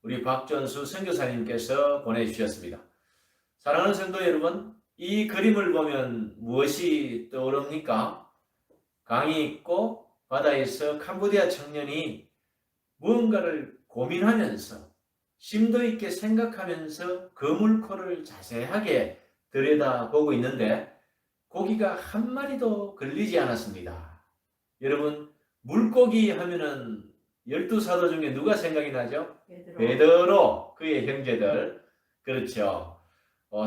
우리 박전수 선교사님께서 보내주셨습니다. 사랑하는 성도 여러분, 이 그림을 보면 무엇이 떠오릅니까? 강이 있고 바다에서 캄보디아 청년이 무언가를 고민하면서 심도 있게 생각하면서 그물코를 자세하게 들여다보고 있는데 고기가 한 마리도 걸리지 않았습니다. 여러분, 물고기 하면은 12사도 중에 누가 생각이 나죠? 베드로, 그의 형제들, 그렇죠.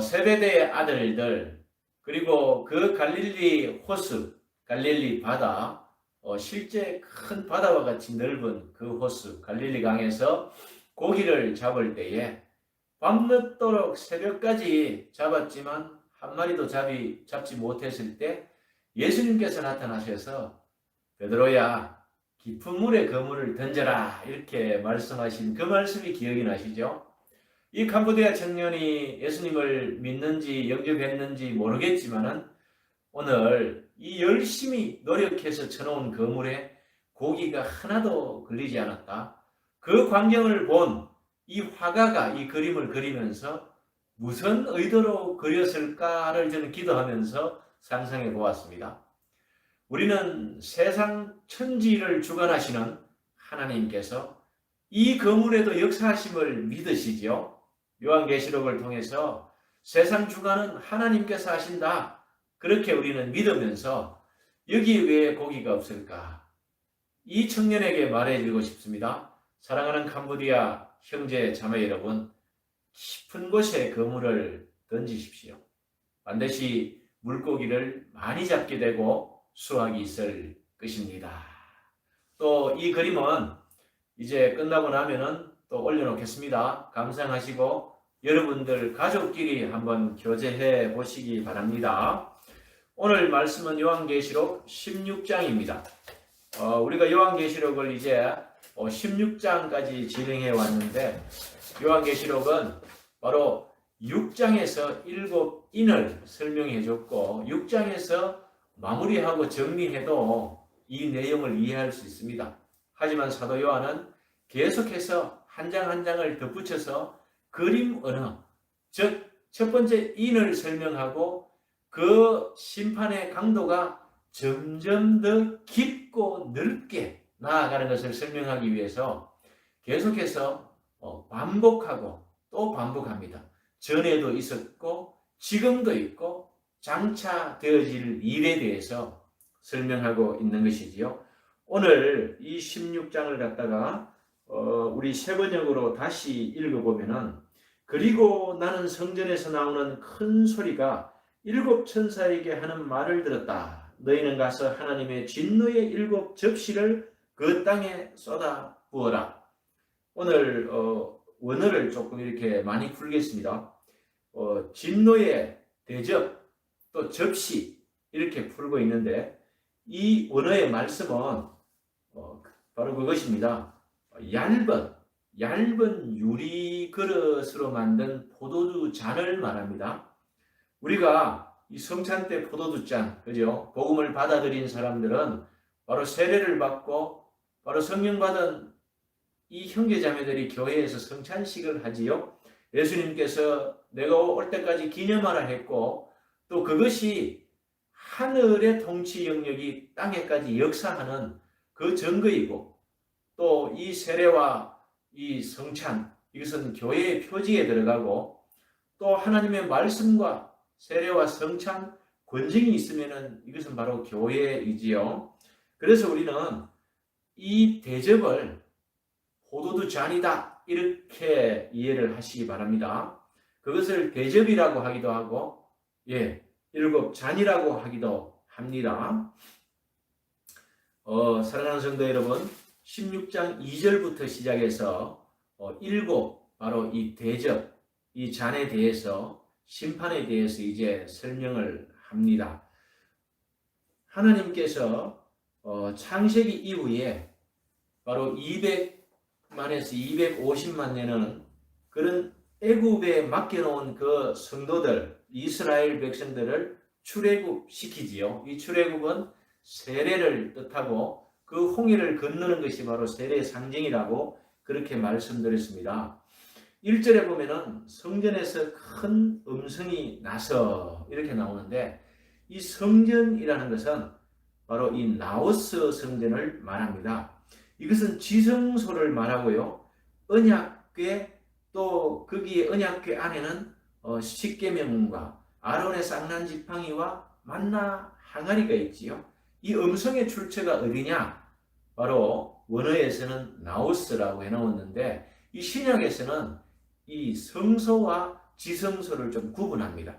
세베대의 아들들, 그리고 그 갈릴리 호수, 갈릴리 바다, 실제 큰 바다와 같이 넓은 그 호수, 갈릴리 강에서 고기를 잡을 때에 밤늦도록 새벽까지 잡았지만 한 마리도 잡지 못했을 때 예수님께서 나타나셔서 베드로야, 깊은 물에 그물을 던져라, 이렇게 말씀하신 그 말씀이 기억이 나시죠? 이 캄보디아 청년이 예수님을 믿는지 영접했는지 모르겠지만은 오늘 이 열심히 노력해서 쳐놓은 그물에 고기가 하나도 걸리지 않았다. 그 광경을 본 이 화가가 이 그림을 그리면서 무슨 의도로 그렸을까를 저는 기도하면서 상상해 보았습니다. 우리는 세상 천지를 주관하시는 하나님께서 이 그물에도 역사하심을 믿으시지요. 요한계시록을 통해서 세상 주관은 하나님께서 하신다. 그렇게 우리는 믿으면서 여기 왜 고기가 없을까? 이 청년에게 말해주고 싶습니다. 사랑하는 캄보디아 형제 자매 여러분, 깊은 곳에 그물을 던지십시오. 반드시 물고기를 많이 잡게 되고 수확이 있을 것입니다. 또 이 그림은 이제 끝나고 나면은 또 올려놓겠습니다. 감상하시고 여러분들 가족끼리 한번 교제해 보시기 바랍니다. 오늘 말씀은 요한계시록 16장입니다. 우리가 요한계시록을 이제 16장까지 진행해 왔는데 요한계시록은 바로 6장에서 7인을 설명해 줬고 6장에서 마무리하고 정리해도 이 내용을 이해할 수 있습니다. 하지만 사도 요한은 계속해서 한 장 한 장을 덧붙여서 그림 언어, 즉 첫 번째 인을 설명하고 그 심판의 강도가 점점 더 깊고 넓게 나아가는 것을 설명하기 위해서 계속해서 반복하고 또 반복합니다. 전에도 있었고 지금도 있고 장차 되어질 일에 대해서 설명하고 있는 것이지요. 오늘 이 16장을 갖다가 우리 세 번역으로 다시 읽어보면은 그리고 나는 성전에서 나오는 큰 소리가 7 천사에게 하는 말을 들었다. 너희는 가서 하나님의 진노의 7 접시를 그 땅에 쏟아 부어라. 오늘 원어를 조금 이렇게 많이 풀겠습니다. 진노의 대접 또 접시 이렇게 풀고 있는데 이 원어의 말씀은 바로 그것입니다. 얇은 유리 그릇으로 만든 포도주 잔을 말합니다. 우리가 이 성찬 때 포도주 잔, 그죠? 복음을 받아들인 사람들은 바로 세례를 받고 바로 성령 받은 이 형제자매들이 교회에서 성찬식을 하지요. 예수님께서 내가 올 때까지 기념하라 했고 또 그것이 하늘의 통치 영역이 땅에까지 역사하는 그 증거이고 또 이 세례와 이 성찬 이것은 교회의 표지에 들어가고 또 하나님의 말씀과 세례와 성찬 권징이 있으면은 이것은 바로 교회이지요. 그래서 우리는 이 대접을 포도주 잔이다 이렇게 이해를 하시기 바랍니다. 그것을 대접이라고 하기도 하고 7 잔이라고 하기도 합니다. 사랑하는 성도 여러분, 16장 2절부터 시작해서 7 바로 이 대접, 이 잔에 대해서 심판에 대해서 이제 설명을 합니다. 하나님께서 창세기 이후에 바로 200만에서 250만 년은 그런 애굽에 맡겨놓은 그 성도들, 이스라엘 백성들을 출애굽시키지요. 이 출애굽은 세례를 뜻하고 그 홍해를 건너는 것이 바로 세례의 상징이라고 그렇게 말씀드렸습니다. 1절에 보면은 성전에서 큰 음성이 나서 이렇게 나오는데, 이 성전이라는 것은 바로 이 나오스 성전을 말합니다. 이것은 지성소를 말하고요. 언약궤, 또 거기에 언약궤 안에는 십계명과 아론의 쌍난 지팡이와 만나 항아리가 있지요. 이 음성의 출처가 어디냐? 바로 원어에서는 나우스라고 해놓았는데, 이 신약에서는 이 성소와 지성소를 좀 구분합니다.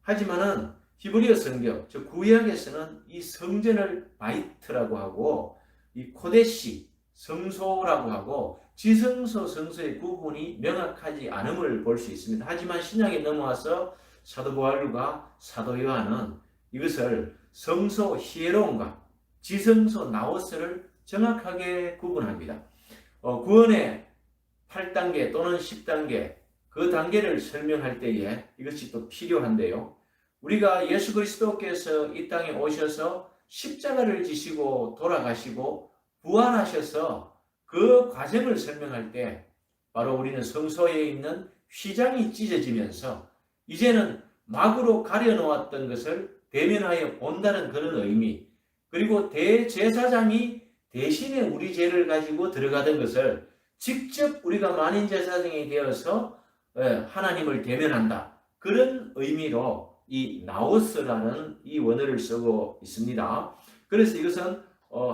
하지만은 히브리어 성경, 즉 구약에서는 이 성전을 바이트라고 하고, 이 코데시 성소라고 하고, 지성소 성소의 구분이 명확하지 않음을 볼 수 있습니다. 하지만 신약에 넘어와서 사도 바울과 사도 요한은 이것을 성소 히에론과 지성소 나오스를 정확하게 구분합니다. 구원의 8단계 또는 10단계, 그 단계를 설명할 때에 이것이 또 필요한데요. 우리가 예수 그리스도께서 이 땅에 오셔서 십자가를 지시고 돌아가시고 부활하셔서 그 과정을 설명할 때, 바로 우리는 성소에 있는 휘장이 찢어지면서 이제는 막으로 가려놓았던 것을 대면하여 본다는 그런 의미, 그리고 대제사장이 대신에 우리 죄를 가지고 들어가던 것을 직접 우리가 만인제사장이 되어서 하나님을 대면한다, 그런 의미로 이 나오스라는 이 원어를 쓰고 있습니다. 그래서 이것은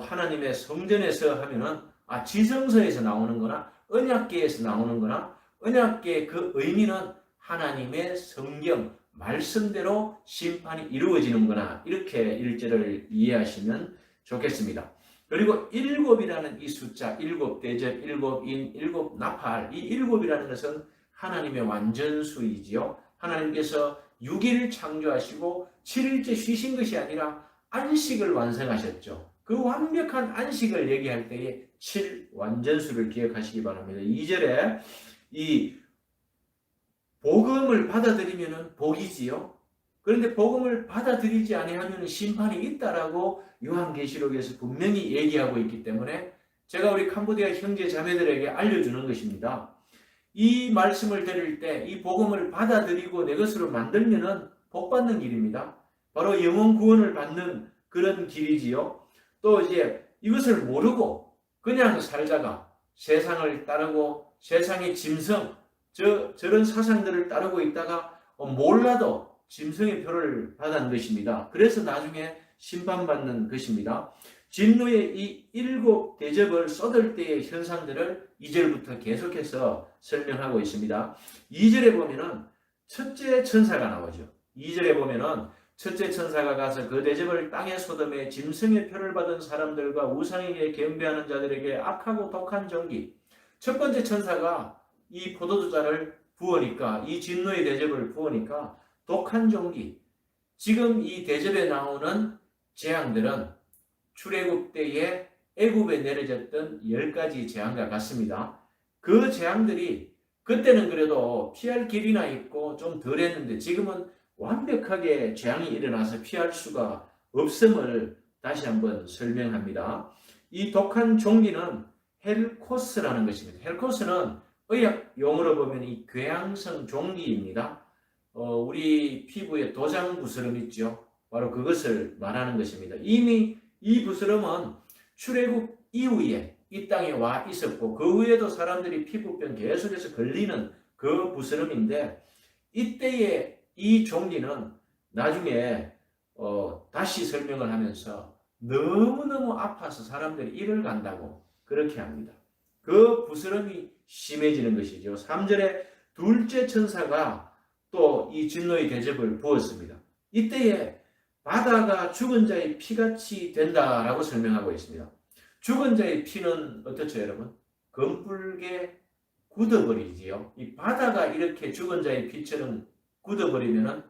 하나님의 성전에서 하면은 지성소에서 나오는 거나 언약궤에서 나오는 거나, 언약궤의 그 의미는 하나님의 성경 말씀대로 심판이 이루어지는 거나, 이렇게 1절을 이해하시면 좋겠습니다. 그리고 일곱이라는 이 숫자, 일곱 대접, 일곱 인, 일곱 나팔, 이 일곱이라는 것은 하나님의 완전수이지요. 하나님께서 6일 창조하시고 7일째 쉬신 것이 아니라 안식을 완성하셨죠. 그 완벽한 안식을 얘기할 때에 7 완전수를 기억하시기 바랍니다. 2절에 이 복음을 받아들이면 복이지요. 그런데 복음을 받아들이지 아니하면 심판이 있다라고 요한계시록에서 분명히 얘기하고 있기 때문에 제가 우리 캄보디아 형제 자매들에게 알려주는 것입니다. 이 말씀을 들을 때 이 복음을 받아들이고 내 것으로 만들면은 복 받는 길입니다. 바로 영혼 구원을 받는 그런 길이지요. 또 이제 이것을 모르고 그냥 살다가 세상을 따르고 세상의 짐승, 저런 사상들을 따르고 있다가 몰라도 짐승의 표를 받은 것입니다. 그래서 나중에 심판받는 것입니다. 진노의 이 7 대접을 쏟을 때의 현상들을 2절부터 계속해서 설명하고 있습니다. 2절에 보면은 첫째 천사가 나오죠. 2절에 보면은 첫째 천사가 가서 그 대접을 땅에 쏟음에 짐승의 표를 받은 사람들과 우상에게 경배하는 자들에게 악하고 독한 종기. 첫 번째 천사가 이 포도주잔을 부으니까, 이 진노의 대접을 부으니까 독한 종기. 지금 이 대접에 나오는 재앙들은 출애굽 때에 애굽에 내려졌던 10가지 재앙과 같습니다. 그 재앙들이 그때는 그래도 피할 길이나 있고 좀 덜했는데, 지금은 완벽하게 재앙이 일어나서 피할 수가 없음을 다시 한번 설명합니다. 이 독한 종기는 헬코스라는 것입니다. 헬코스는 의학 용어로 보면 이 궤양성 종기입니다. 우리 피부에 도장 부스럼 있죠. 바로 그것을 말하는 것입니다. 이미 이 부스럼은 출애굽 이후에 이 땅에 와 있었고, 그 후에도 사람들이 피부병 계속해서 걸리는 그 부스럼인데, 이때의 이 종기는 나중에 다시 설명을 하면서 너무너무 아파서 사람들이 이를 간다고 그렇게 합니다. 그 부스럼이 심해지는 것이죠. 3절에 둘째 천사가 또 이 진노의 대접을 부었습니다. 이때에 바다가 죽은 자의 피같이 된다라고 설명하고 있습니다. 죽은 자의 피는 어떻죠, 여러분? 검붉게 굳어버리지요. 이 바다가 이렇게 죽은 자의 피처럼 굳어버리면은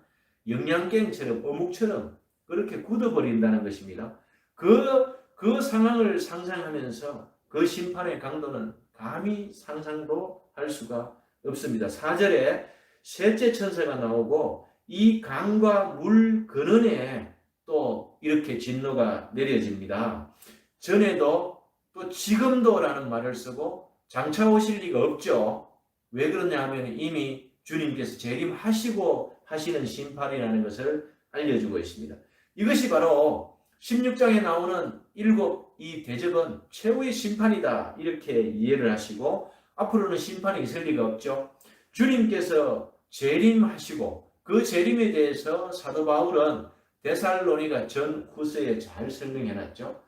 영양갱처럼 어묵처럼 그렇게 굳어버린다는 것입니다. 그 상황을 상상하면서 그 심판의 강도는 감히 상상도 할 수가 없습니다. 4절에 셋째 천사가 나오고 이 강과 물 근원에 또 이렇게 진노가 내려집니다. 전에도 또 지금도라는 말을 쓰고 장차 오실 리가 없죠. 왜 그러냐 하면 이미 주님께서 재림하시고 하시는 심판이라는 것을 알려주고 있습니다. 이것이 바로 16장에 나오는 일곱 이 대접은 최후의 심판이다, 이렇게 이해를 하시고, 앞으로는 심판이 있을 리가 없죠. 주님께서 재림하시고 그 재림에 대해서 사도 바울은 데살로니가 전 후서에 잘 설명해놨죠.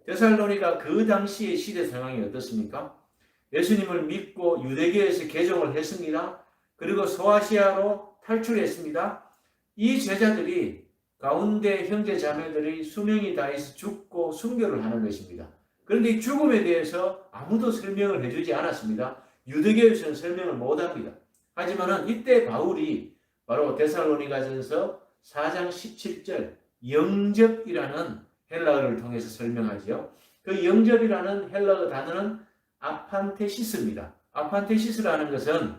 데살로니가 그 당시의 시대 상황이 어떻습니까? 예수님을 믿고 유대교에서 개종을 했습니다. 그리고 소아시아로 탈출했습니다. 이 제자들이 가운데 형제 자매들이 수명이 다해서 죽고 순교를 하는 것입니다. 그런데 이 죽음에 대해서 아무도 설명을 해주지 않았습니다. 유대교에서는 설명을 못합니다. 하지만 이때 바울이 바로 데살로니가전서 4장 17절 영접이라는 헬라어를 통해서 설명하지요. 그 영접이라는 헬라어 단어는 아판테시스입니다. 아판테시스라는 것은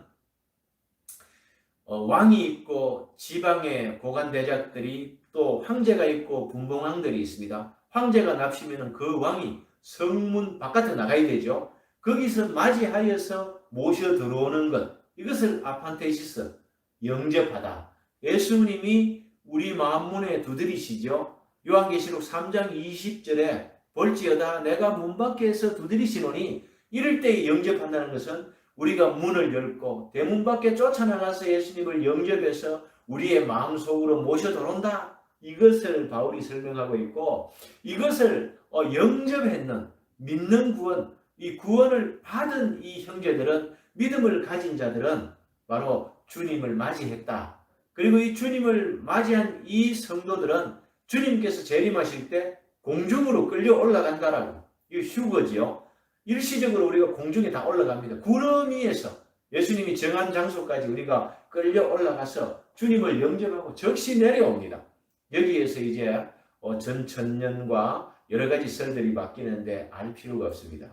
왕이 있고 지방의 고관대작들이 또 황제가 있고 분봉왕들이 있습니다. 황제가 납치면 그 왕이 성문 바깥에 나가야 되죠. 거기서 맞이하여서 모셔 들어오는 것, 이것을 아판테시스, 영접하다. 예수님이 우리 마음문에 두드리시죠. 요한계시록 3장 20절에 볼지어다 내가 문 밖에서 두드리시노니, 이럴 때 영접한다는 것은 우리가 문을 열고 대문 밖에 쫓아나가서 예수님을 영접해서 우리의 마음속으로 모셔 들어온다. 이것을 바울이 설명하고 있고, 이것을 영접했는, 믿는 구원, 이 구원을 받은 이 형제들은, 믿음을 가진 자들은 바로 주님을 맞이했다. 그리고 이 주님을 맞이한 이 성도들은 주님께서 재림하실 때 공중으로 끌려 올라간다라고. 이거 휴거지요. 일시적으로 우리가 공중에 다 올라갑니다. 구름 위에서 예수님이 정한 장소까지 우리가 끌려 올라가서 주님을 영접하고 즉시 내려옵니다. 여기에서 이제 전천년과 여러 가지 썰들이 바뀌는데 알 필요가 없습니다.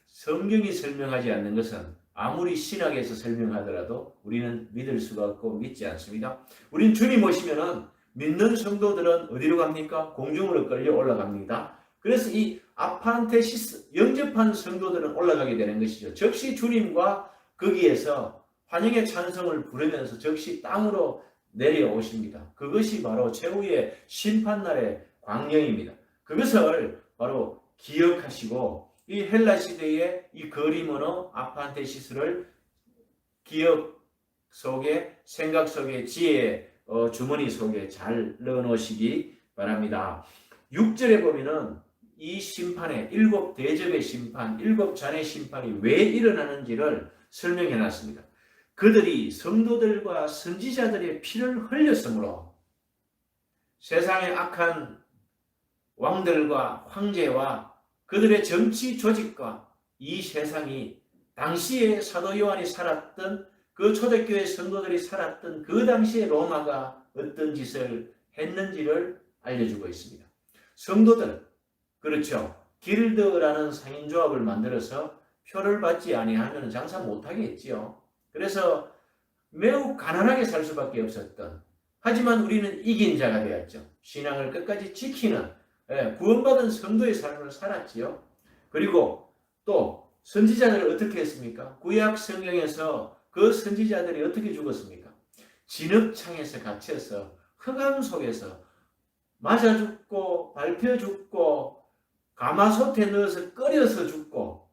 성경이 설명하지 않는 것은 아무리 신학에서 설명하더라도 우리는 믿을 수가 없고 믿지 않습니다. 우린 주님 오시면은 믿는 성도들은 어디로 갑니까? 공중으로 끌려 올라갑니다. 그래서 이 아판테시스, 영접한 성도들은 올라가게 되는 것이죠. 즉시 주님과 거기에서 환영의 찬송을 부르면서 즉시 땅으로 내려오십니다. 그것이 바로 최후의 심판날의 광경입니다. 그것을 바로 기억하시고, 이 헬라 시대의 이 거림 언어 아판테시스를 기억 속에, 생각 속에, 지혜 주머니 속에 잘 넣어놓으시기 바랍니다. 6절에 보면은 이 심판의 일곱 대접의 심판, 일곱 잔의 심판이 왜 일어나는지를 설명해 놨습니다. 그들이 성도들과 선지자들의 피를 흘렸으므로 세상의 악한 왕들과 황제와 그들의 정치 조직과 이 세상이 당시에 사도 요한이 살았던 그 초대교회 성도들이 살았던 그 당시에 로마가 어떤 짓을 했는지를 알려주고 있습니다. 성도들, 그렇죠. 길드라는 상인조합을 만들어서 표를 받지 아니하면 장사 못하게 했지요. 그래서 매우 가난하게 살 수밖에 없었던, 하지만 우리는 이긴 자가 되었죠. 신앙을 끝까지 지키는 구원받은 성도의 삶을 살았지요. 그리고 또 선지자들을 어떻게 했습니까? 구약 성경에서 그 선지자들이 어떻게 죽었습니까? 진흙창에서 갇혀서 흑암 속에서 맞아 죽고 밟혀 죽고 가마솥에 넣어서 끓여서 죽고,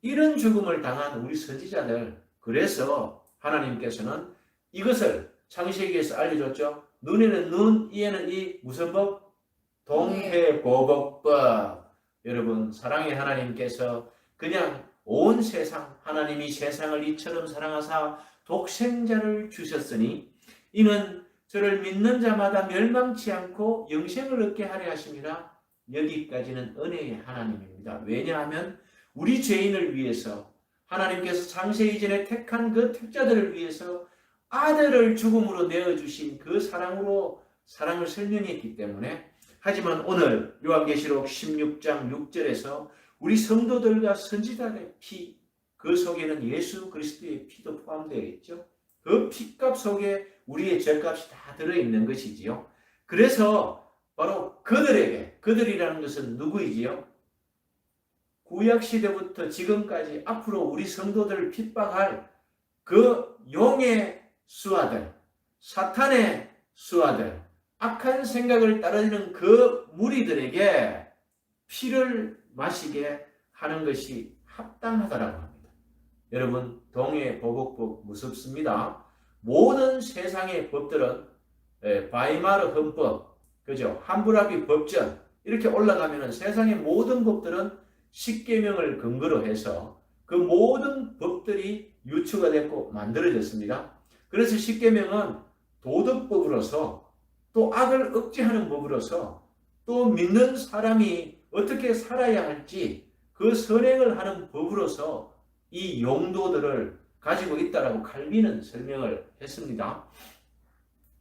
이런 죽음을 당한 우리 선지자들, 그래서 하나님께서는 이것을 창세기에서 알려줬죠. 눈에는 눈, 이에는 이, 무슨 법? 동해보복법. 여러분, 사랑의 하나님께서 그냥 온 세상, 하나님이 세상을 이처럼 사랑하사 독생자를 주셨으니 이는 저를 믿는 자마다 멸망치 않고 영생을 얻게 하려 하심이라. 여기까지는 은혜의 하나님입니다. 왜냐하면 우리 죄인을 위해서 하나님께서 창세 이전에 택한 그 택자들을 위해서 아들을 죽음으로 내어주신 그 사랑으로 사랑을 설명했기 때문에. 하지만 오늘 요한계시록 16장 6절에서 우리 성도들과 선지자들의 피, 그 속에는 예수 그리스도의 피도 포함되어 있죠. 그 피값 속에 우리의 죄값이 다 들어있는 것이지요. 그래서 바로 그들에게, 그들이라는 것은 누구이지요? 구약시대부터 지금까지 앞으로 우리 성도들을 핍박할 그 용의 수하들, 사탄의 수하들, 악한 생각을 따르는 그 무리들에게 피를 마시게 하는 것이 합당하다라고 합니다. 여러분, 동해보복법 무섭습니다. 모든 세상의 법들은 바이마르 헌법, 그죠? 함부라비 법전 이렇게 올라가면은 세상의 모든 법들은 십계명을 근거로 해서 그 모든 법들이 유추가 됐고 만들어졌습니다. 그래서 십계명은 도덕법으로서 또 악을 억제하는 법으로서 또 믿는 사람이 어떻게 살아야 할지 그 선행을 하는 법으로서 이 용도들을 가지고 있다라고 칼빈은 설명을 했습니다.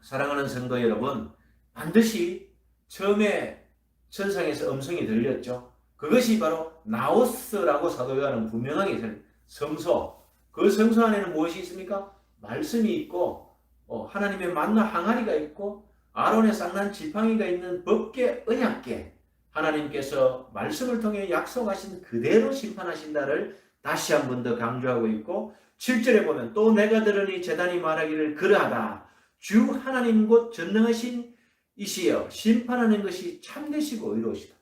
사랑하는 성도 여러분, 반드시 처음에 천상에서 음성이 들렸죠. 그것이 바로 나오스라고 사도 요한은 분명하게 성소, 그 성소 안에는 무엇이 있습니까? 말씀이 있고 하나님의 만나 항아리가 있고 아론의 쌍난 지팡이가 있는 법궤 언약궤, 하나님께서 말씀을 통해 약속하신 그대로 심판하신다를 다시 한 번 더 강조하고 있고 7절에 보면 또 내가 들으니 제단이 말하기를 그러하다. 주 하나님 곧 전능하신 이시여 심판하는 것이 참되시고 의로우시다.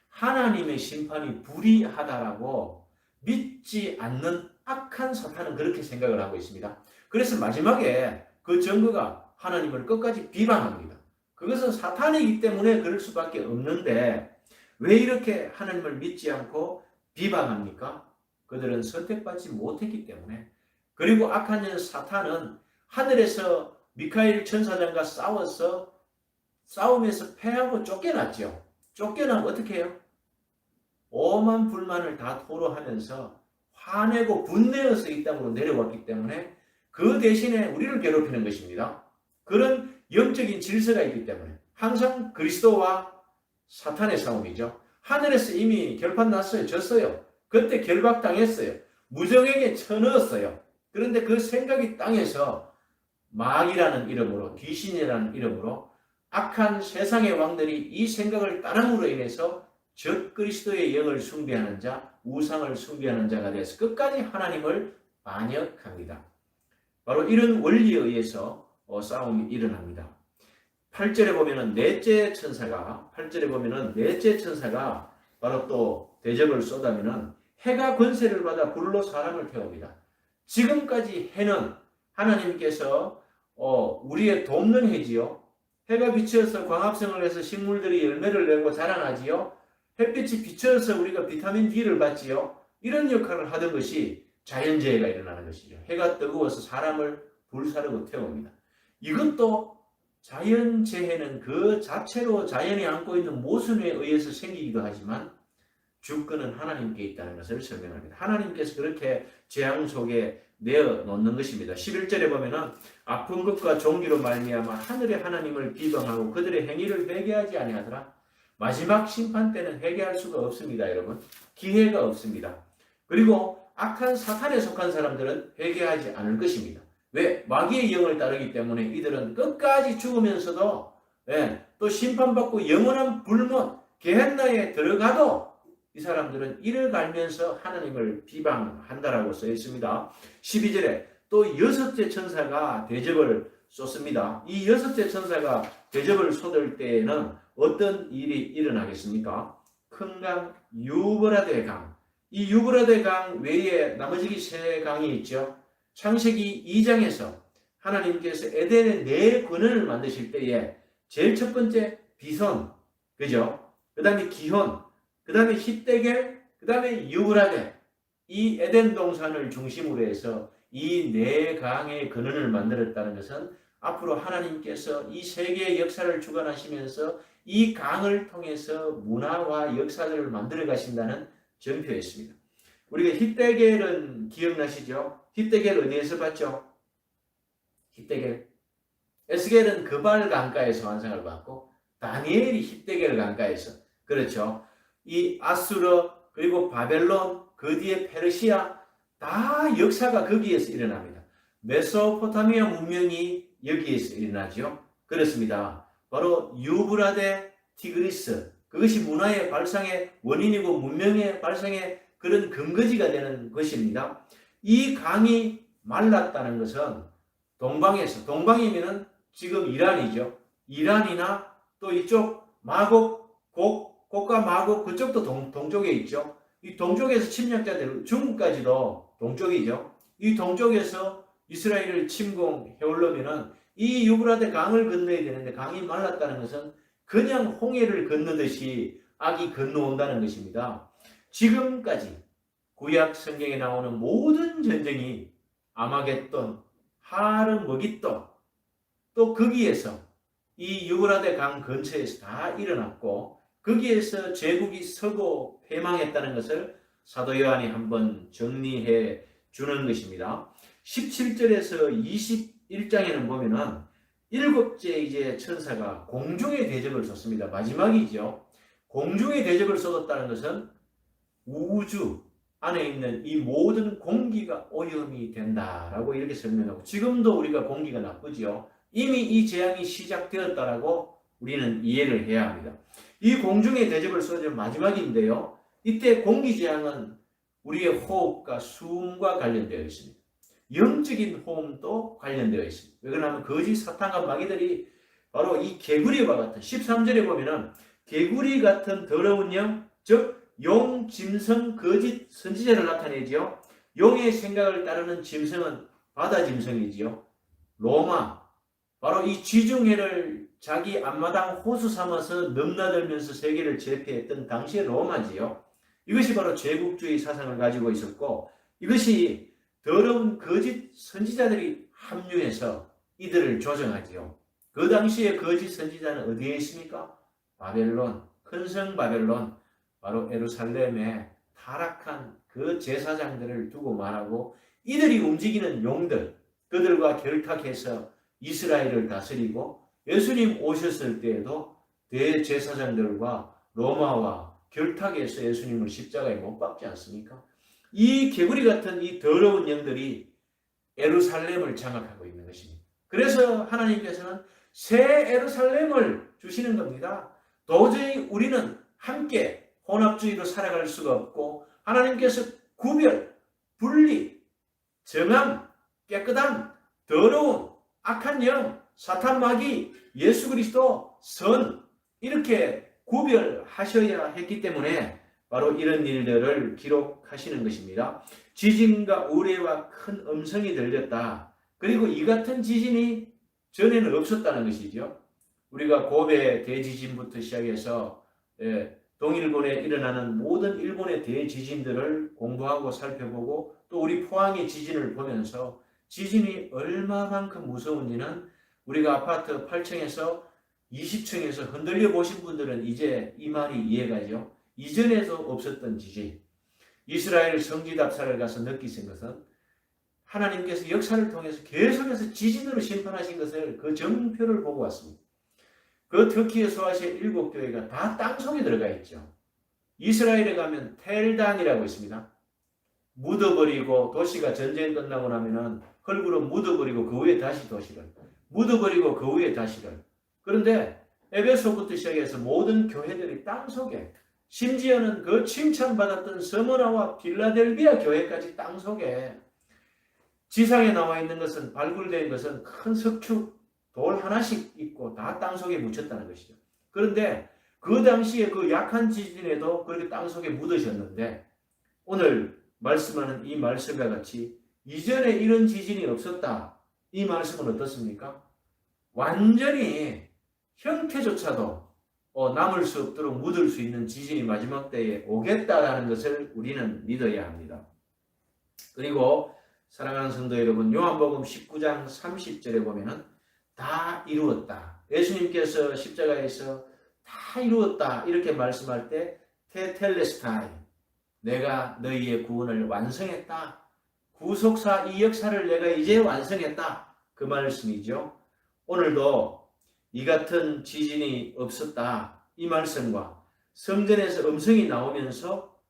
하나님의 심판이 불의하다라고 믿지 않는 악한 사탄은 그렇게 생각을 하고 있습니다. 그래서 마지막에 그 증거가 하나님을 끝까지 비방합니다. 그것은 사탄이기 때문에 그럴 수밖에 없는데 왜 이렇게 하나님을 믿지 않고 비방합니까? 그들은 선택받지 못했기 때문에. 그리고 악한 년 사탄은 하늘에서 미카엘 천사장과 싸워서 싸움에서 패하고 쫓겨났죠. 쫓겨나면 어떻게 해요? 오만 불만을 다 토로하면서 화내고 분내어서 이 땅으로 내려왔기 때문에 그 대신에 우리를 괴롭히는 것입니다. 그런 영적인 질서가 있기 때문에 항상 그리스도와 사탄의 싸움이죠. 하늘에서 이미 결판 났어요. 졌어요. 그때 결박당했어요. 무정에게 쳐넣었어요. 그런데 그 생각이 땅에서 마귀라는 이름으로, 귀신이라는 이름으로 악한 세상의 왕들이 이 생각을 따름으로 인해서 적 그리스도의 영을 숭배하는 자, 우상을 숭배하는 자가 돼서 끝까지 하나님을 반역합니다. 바로 이런 원리에 의해서 싸움이 일어납니다. 8절에 보면은 넷째 천사가 바로 또 대적을 쏟아면은 해가 권세를 받아 불로 사람을 태웁니다. 지금까지 해는 하나님께서 우리의 돕는 해지요. 해가 비쳐서 광합성을 해서 식물들이 열매를 내고 자라나지요. 햇빛이 비쳐서 우리가 비타민 D를 받지요. 이런 역할을 하던 것이 자연재해가 일어나는 것이죠. 해가 뜨거워서 사람을 불사르고 태웁니다. 이것도 자연재해는 그 자체로 자연이 안고 있는 모순에 의해서 생기기도 하지만 주권은 하나님께 있다는 것을 설명합니다. 하나님께서 그렇게 재앙 속에 내어놓는 것입니다. 11절에 보면은 아픈 것과 종기로 말미암아 하늘의 하나님을 비방하고 그들의 행위를 회개하지 아니하더라. 마지막 심판 때는 회개할 수가 없습니다. 여러분. 기회가 없습니다. 그리고 악한 사탄에 속한 사람들은 회개하지 않을 것입니다. 왜? 마귀의 영을 따르기 때문에 이들은 끝까지 죽으면서도 또 심판받고 영원한 불못 게헨나에 들어가도 이 사람들은 이를 갈면서 하나님을 비방한다라고 써 있습니다. 12절에 또 여섯째 천사가 대접을 쏟습니다. 이 여섯째 천사가 대접을 쏟을 때에는 어떤 일이 일어나겠습니까? 큰 강, 유브라데 강. 이 유브라데 강 외에 나머지 세 강이 있죠. 창세기 2장에서 하나님께서 에덴의 네 근원을 만드실 때에 제일 첫 번째 비손, 그죠? 그 다음에 기혼, 그 다음에 히데겔, 그 다음에 유브라데, 이 에덴 동산을 중심으로 해서 이 네 강의 근원을 만들었다는 것은 앞으로 하나님께서 이 세계의 역사를 주관하시면서 이 강을 통해서 문화와 역사들을 만들어 가신다는 전표였습니다. 우리가 히데겔은 기억나시죠? 히데겔 어디에서 봤죠? 히데겔. 에스겔은 그발 강가에서 완성을 받고 다니엘이 히데겔 강가에서, 그렇죠? 이 아수르 그리고 바벨론 그 뒤에 페르시아 다 역사가 거기에서 일어납니다. 메소포타미아 문명이 여기에서 일어나죠. 그렇습니다. 바로 유브라데 티그리스, 그것이 문화의 발상의 원인이고 문명의 발상의 그런 근거지가 되는 것입니다. 이 강이 말랐다는 것은 동방에서, 동방이면은 지금 이란이죠. 이란이나 또 이쪽 마곡, 곡과 마곡 그쪽도 동쪽에 있죠. 이 동쪽에서 침략자들, 중국까지도 동쪽이죠. 이 동쪽에서 이스라엘을 침공해 오려면은 이 유브라데 강을 건너야 되는데 강이 말랐다는 것은 그냥 홍해를 건너듯이 악이 건너온다는 것입니다. 지금까지 구약 성경에 나오는 모든 전쟁이 아마겟돈, 하르머깃돈, 또 거기에서 이 유브라데 강 근처에서 다 일어났고 거기에서 제국이 서고 패망했다는 것을 사도 요한이 한번 정리해 주는 것입니다. 17절에서 21장에는 보면은 일곱째 이제 천사가 공중의 대적을 쏟습니다. 마지막이죠. 공중의 대적을 쏟았다는 것은 우주 안에 있는 이 모든 공기가 오염이 된다라고 이렇게 설명하고, 지금도 우리가 공기가 나쁘죠. 이미 이 재앙이 시작되었다라고 우리는 이해를 해야 합니다. 이 공중의 대적을 쏟은 마지막인데요. 이때 공기재앙은 우리의 호흡과 숨과 관련되어 있습니다. 영적인 호흡도 관련되어 있습니다. 왜 그러냐면 거짓 사탄과 마귀들이 바로 이 개구리와 같은, 13절에 보면은 개구리 같은 더러운 영, 즉 용, 짐승, 거짓 선지자를 나타내지요. 용의 생각을 따르는 짐승은 바다 짐승이지요. 로마, 바로 이 지중해를 자기 앞마당 호수 삼아서 넘나들면서 세계를 제패했던 당시의 로마지요. 이것이 바로 제국주의 사상을 가지고 있었고, 이것이 더러운 거짓 선지자들이 합류해서 이들을 조정하지요. 그 당시에 거짓 선지자는 어디에 있습니까? 바벨론, 큰 성 바벨론, 바로 예루살렘에 타락한 그 제사장들을 두고 말하고, 이들이 움직이는 용들, 그들과 결탁해서 이스라엘을 다스리고, 예수님 오셨을 때에도 대제사장들과 로마와 결탁해서 예수님을 십자가에 못 박지 않습니까? 이 개구리 같은 이 더러운 영들이 예루살렘을 장악하고 있는 것입니다. 그래서 하나님께서는 새 예루살렘을 주시는 겁니다. 도저히 우리는 함께 혼합주의로 살아갈 수가 없고, 하나님께서 구별, 분리, 정함, 깨끗함, 더러운, 악한 영, 사탄 마귀, 예수 그리스도, 선, 이렇게 구별하셔야 했기 때문에 바로 이런 일들을 기록하시는 것입니다. 지진과 우레와 큰 음성이 들렸다. 그리고 이 같은 지진이 전에는 없었다는 것이죠. 우리가 고베 대지진부터 시작해서 동일본에 일어나는 모든 일본의 대지진들을 공부하고 살펴보고, 또 우리 포항의 지진을 보면서 지진이 얼마만큼 무서운지는 우리가 아파트 8층에서 20층에서 흔들려 보신 분들은 이제 이 말이 이해가죠. 이전에도 없었던 지진, 이스라엘 성지 답사를 가서 느끼신 것은 하나님께서 역사를 통해서 계속해서 지진으로 심판하신 것을, 그 정표를 보고 왔습니다. 그 터키의 소아시아 7교회가 다 땅속에 들어가 있죠. 이스라엘에 가면 텔단이라고 있습니다. 묻어버리고, 도시가 전쟁 끝나고 나면은 흙으로 묻어버리고 그 위에 다시 도시를, 묻어버리고 그 위에 다시를. 그런데 에베소부터 시작해서 모든 교회들이 땅속에, 심지어는 그 칭찬받았던 스무나와 필라델비아 교회까지 땅속에, 지상에 나와 있는 것은, 발굴된 것은 큰 석축, 돌 하나씩 있고 다 땅속에 묻혔다는 것이죠. 그런데 그 당시에 그 약한 지진에도 그렇게 땅속에 묻으셨는데, 오늘 말씀하는 이 말씀과 같이 이전에 이런 지진이 없었다, 이 말씀은 어떻습니까? 완전히 형태조차도 남을 수 없도록 묻을 수 있는 지진이 마지막 때에 오겠다라는 것을 우리는 믿어야 합니다. 그리고 사랑하는 성도 여러분, 요한복음 19장 30절에 보면은 다 이루었다, 예수님께서 십자가에서 다 이루었다 이렇게 말씀할 때 테텔레스타이, 내가 너희의 구원을 완성했다, 구속사 이 역사를 내가 이제 완성했다, 그 말씀이죠. 오늘도 이 같은 지진이 없었다, 이 말씀과 성전에서 음성이 나오면서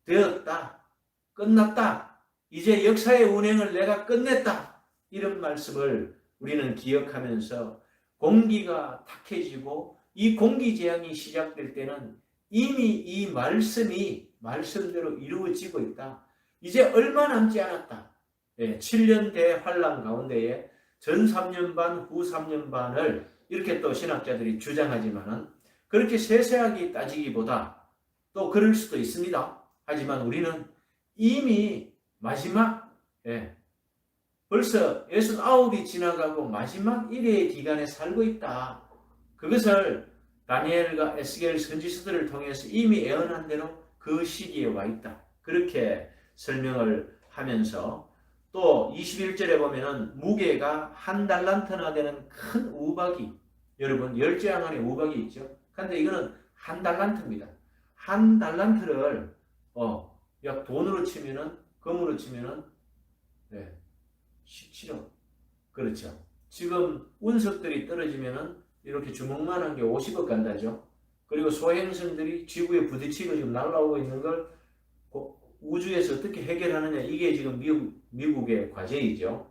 되었다, 끝났다, 이제 역사의 운행을 내가 끝냈다, 이런 말씀을 우리는 기억하면서 공기가 탁해지고 이 공기재앙이 시작될 때는 이미 이 말씀이 말씀대로 이루어지고 있다, 이제 얼마 남지 않았다, 7년 대환란 가운데에 전 3년 반, 후 3년 반을 이렇게 또 신학자들이 주장하지만은 그렇게 세세하게 따지기보다 또 그럴 수도 있습니다. 하지만 우리는 이미 마지막 벌써 69이 지나가고 마지막 1회의 기간에 살고 있다. 그것을 다니엘과 에스겔 선지서들을 통해서 이미 예언한 대로 그 시기에 와 있다. 그렇게 설명을 하면서 또 21절에 보면은 무게가 한 달란트나 되는 큰 우박이, 여러분 열재앙 안에 우박이 있죠. 근데 이거는 한 달란트입니다. 한 달란트를 약 돈으로 치면은, 금으로 치면은 17억. 그렇죠. 지금 운석들이 떨어지면은 이렇게 주먹만한 게 50억 간다죠. 그리고 소행성들이 지구에 부딪히고 지금 날아오고 있는 걸 우주에서 어떻게 해결하느냐, 이게 지금 미국의 과제이죠.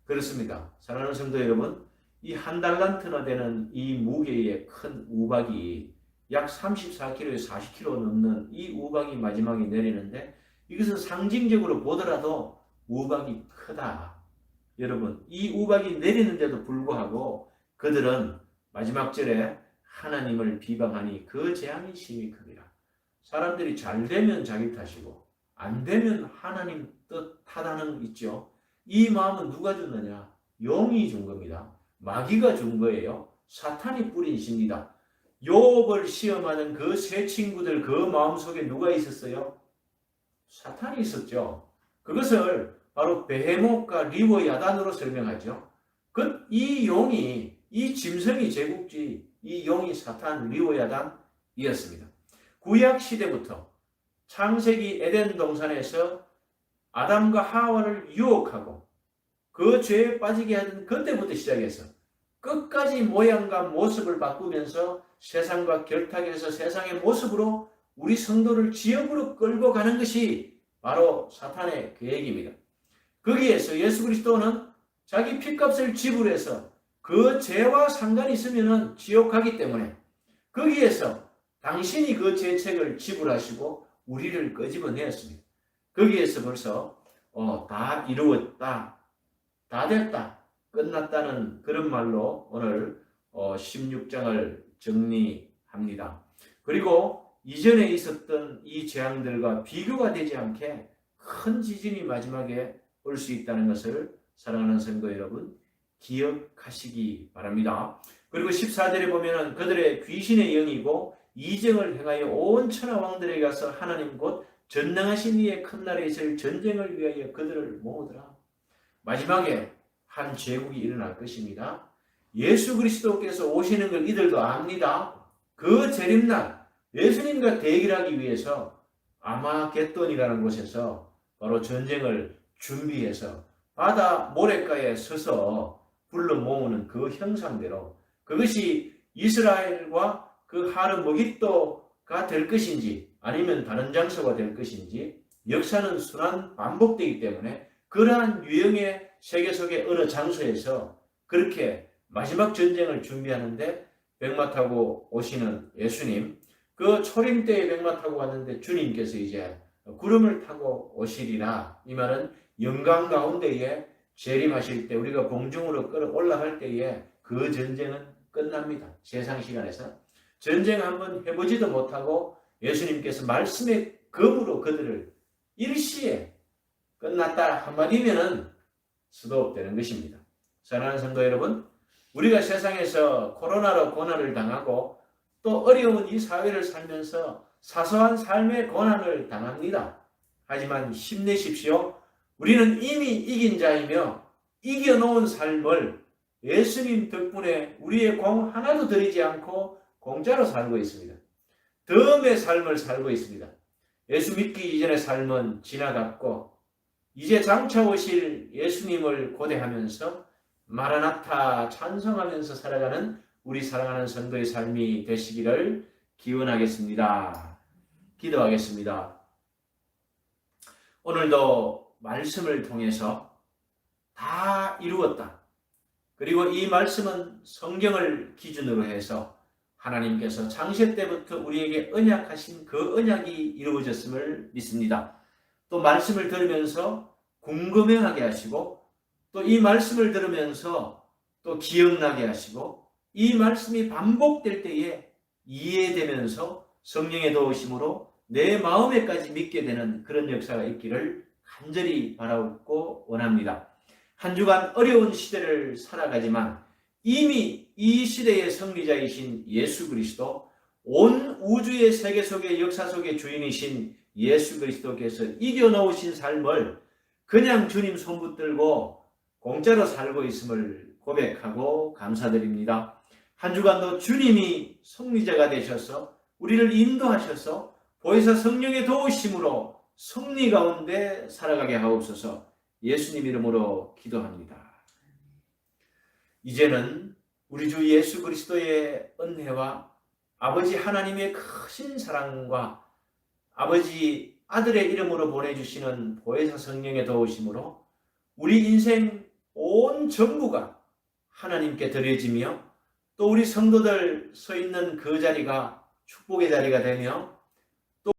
그렇습니다. 사랑하는 성도 여러분, 이 한 달란트나 되는 이 무게의 큰 우박이 약 34kg에 40kg 넘는 이 우박이 마지막에 내리는데, 이것은 상징적으로 보더라도 우박이 크다. 여러분, 이 우박이 내리는데도 불구하고 그들은 마지막 절에 하나님을 비방하니 그 재앙이 심히 큽니다. 사람들이 잘 되면 자기 탓이고 안 되면 하나님 뜻하다는 있죠. 이 마음은 누가 줬느냐? 영이 준 겁니다. 마귀가 준 거예요. 사탄이 뿌린 시입니다. 욥을 시험하는 그 세 친구들 그 마음속에 누가 있었어요? 사탄이 있었죠. 그것을 바로 베헤못과 리워야단으로 설명하죠. 이 용이, 이 짐승이 제국지, 이 용이 사탄 리워야단이었습니다. 구약 시대부터 창세기 에덴 동산에서 아담과 하와를 유혹하고 그 죄에 빠지게 하던 그때부터 시작해서 끝까지 모양과 모습을 바꾸면서 세상과 결탁해서 세상의 모습으로 우리 성도를 지옥으로 끌고 가는 것이 바로 사탄의 계획입니다. 거기에서 예수 그리스도는 자기 피값을 지불해서 그 죄와 상관이 있으면 지옥 가기 때문에 거기에서 당신이 그 죄책을 지불하시고 우리를 끄집어내었습니다. 거기에서 벌써 다 이루었다, 다 됐다, 끝났다는 그런 말로 오늘 16장을 정리합니다. 그리고 이전에 있었던 이 재앙들과 비교가 되지 않게 큰 지진이 마지막에 올 수 있다는 것을 사랑하는 성도 여러분 기억하시기 바랍니다. 그리고 14절에 보면은 그들의 귀신의 영이고 이정을 행하여 온 천하 왕들에게 가서 하나님 곧 전능하신 이의 큰 날에 있을 전쟁을 위하여 그들을 모으더라. 마지막에 한 제국이 일어날 것입니다. 예수 그리스도께서 오시는 걸 이들도 압니다. 그 재림날 예수님과 대결하기 위해서 아마겟돈이라는 곳에서 바로 전쟁을 준비해서 바다 모래가에 서서 불러 모으는 그 형상대로 그것이 이스라엘과 그 하르 머깃도가 될 것인지 아니면 다른 장소가 될 것인지 역사는 순환 반복되기 때문에 그러한 유형의 세계 속의 어느 장소에서 그렇게 마지막 전쟁을 준비하는데 백마 타고 오시는 예수님, 그 초림 때에 백마 타고 왔는데 주님께서 이제 구름을 타고 오시리라. 이 말은 영광 가운데에 재림하실 때 우리가 공중으로 올라갈 때에 그 전쟁은 끝납니다. 세상 시간에서 전쟁 한번 해보지도 못하고 예수님께서 말씀의 검으로 그들을 일시에 끝났다 한마디면은 스톱되는 것입니다. 사랑하는 성도 여러분, 우리가 세상에서 코로나로 고난을 당하고 또 어려운 이 사회를 살면서 사소한 삶의 고난을 당합니다. 하지만 힘내십시오. 우리는 이미 이긴 자이며 이겨놓은 삶을 예수님 덕분에 우리의 공 하나도 들이지 않고 공짜로 살고 있습니다. 덤의 삶을 살고 있습니다. 예수 믿기 이전의 삶은 지나갔고 이제 장차 오실 예수님을 고대하면서 마라나타 찬송하면서 살아가는 우리 사랑하는 성도의 삶이 되시기를 기원하겠습니다. 기도하겠습니다. 오늘도 말씀을 통해서 다 이루었다. 그리고 이 말씀은 성경을 기준으로 해서 하나님께서 창세 때부터 우리에게 언약하신 그 언약이 이루어졌음을 믿습니다. 또 말씀을 들으면서 궁금해하게 하시고 또 이 말씀을 들으면서 또 기억나게 하시고 이 말씀이 반복될 때에 이해되면서 성령의 도우심으로 내 마음에까지 믿게 되는 그런 역사가 있기를 간절히 바라고 원합니다. 한 주간 어려운 시대를 살아가지만 이미 이 시대의 승리자이신 예수 그리스도, 온 우주의 세계 속의 역사 속의 주인이신 예수 그리스도께서 이겨놓으신 삶을 그냥 주님 손 붙들고 공짜로 살고 있음을 고백하고 감사드립니다. 한 주간도 주님이 승리자가 되셔서 우리를 인도하셔서 보혜사 성령의 도우심으로 승리 가운데 살아가게 하옵소서. 예수님 이름으로 기도합니다. 이제는 우리 주 예수 그리스도의 은혜와 아버지 하나님의 크신 사랑과 아버지 아들의 이름으로 보내주시는 보혜사 성령의 도우심으로 우리 인생 온 전부가 하나님께 드려지며 또 우리 성도들 서 있는 그 자리가 축복의 자리가 되며